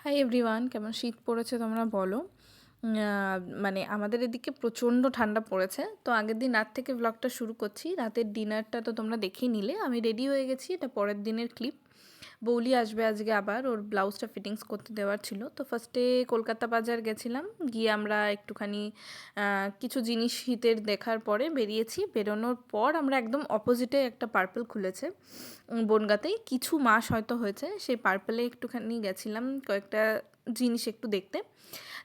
Hi everyone, কেমন শীত পড়েছে তোমরা বলো। মানে আমাদের এদিকে প্রচণ্ড ঠান্ডা পড়েছে। তো আগের দিন রাত থেকে ব্লগটা শুরু করছি। রাতের ডিনারটা তো তোমরা দেখেই নিলে, আমি রেডি হয়ে গেছি, এটা পরের দিনের ক্লিপ। বৌলি আসবে আজকে, আবার ওর ব্লাউজটা ফিটিংস করতে দেওয়ার ছিল। তো ফার্স্টে কলকাতা বাজার গেছিলাম, গিয়ে আমরা একটুখানি কিছু জিনিস শীতের দেখার পরে বেরিয়েছি। বেরোনোর পর আমরা একদম অপোজিটে একটা পার্পল খুলেছে বনগাঁতেই, কিছু মাস হয়তো হয়েছে, সেই পার্পেলে একটুখানি গেছিলাম কয়েকটা জিনিস একটু দেখতে।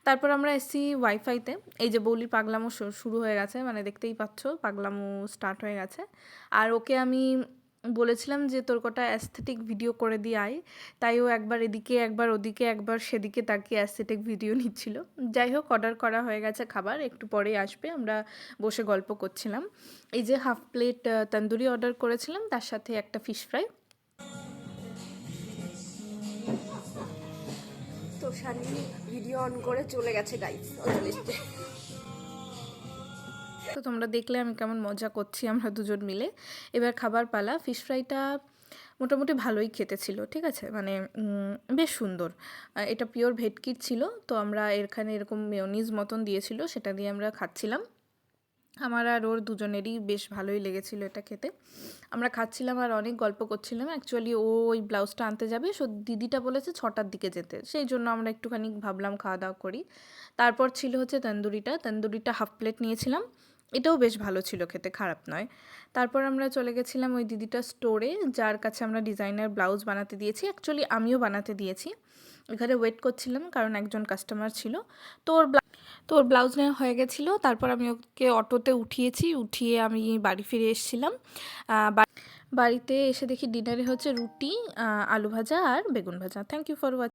তারপর আমরা এসেছি ওয়াইফাইতে। এই যে বৌলির পাগলামো শুরু হয়ে গেছে, মানে দেখতেই পাচ্ছ পাগলামো স্টার্ট হয়ে গেছে। আর ওকে আমি বলেছিলাম যে তোর কটা অ্যাস্থেটিক ভিডিও করে দিয়ে আয়, তাই ও একবার এদিকে একবার ওদিকে একবার সেদিকে তাকিয়ে অ্যাস্থেটিক ভিডিও নিচ্ছিল। যাই হোক, অর্ডার করা হয়ে গেছে খাবার, একটু পরেই আসবে। আমরা বসে গল্প করছিলাম। এই যে হাফ প্লেট তন্দুরি অর্ডার করেছিলাম, তার সাথে একটা ফিশ ফ্রাই। তো শানি ভিডিও অন করে চলে গেছে গাইস অলরেডি। তো তোমরা দেখলে আমি কেমন মজা করছি আমরা দুজন মিলে। এবার খাবার পালা। ফিশ ফ্রাইটা মোটামুটি ভালোই খেতে ছিল, ঠিক আছে, মানে বেশ সুন্দর। এটা পিওর ভেটকির ছিল, তো আমরা এখানে এরকম মেয়োনিজ মতন দিয়েছিল, সেটা দিয়ে আমরা খাচ্ছিলাম। আমার আর ওর দুজনেরই বেশ ভালোই লেগেছিলো এটা খেতে। আমরা খাচ্ছিলাম আর অনেক গল্প করছিলাম। অ্যাকচুয়ালি ও ওই ব্লাউজটা আনতে যাবে, দিদিটা বলেছে 6টার দিকে যেতে, সেই জন্য আমরা একটুখানি ভাবলাম খাওয়া দাওয়া করি। তারপর ছিল হচ্ছে তন্দুরিটা হাফ প্লেট নিয়েছিলাম, এটাও বেশ ভালো ছিল খেতে, খারাপ নয়। তারপর আমরা চলে গেছিলাম ওই দিদিটার স্টোরে, যার কাছে আমরা ডিজাইনার ব্লাউজ বানাতে দিয়েছি। অ্যাকচুয়ালি আমিও বানাতে দিয়েছি। এখানে ওয়েট করছিলাম কারণ একজন কাস্টমার ছিল। তো ওর ব্লাউজ নেওয়া হয়ে গেছিলো। তারপর আমি ওকে অটোতে উঠিয়ে আমি বাড়ি ফিরে এসেছিলাম। বাড়িতে এসে দেখি ডিনারে হচ্ছে রুটি, আলু ভাজা আর বেগুন ভাজা। Thank you for watching.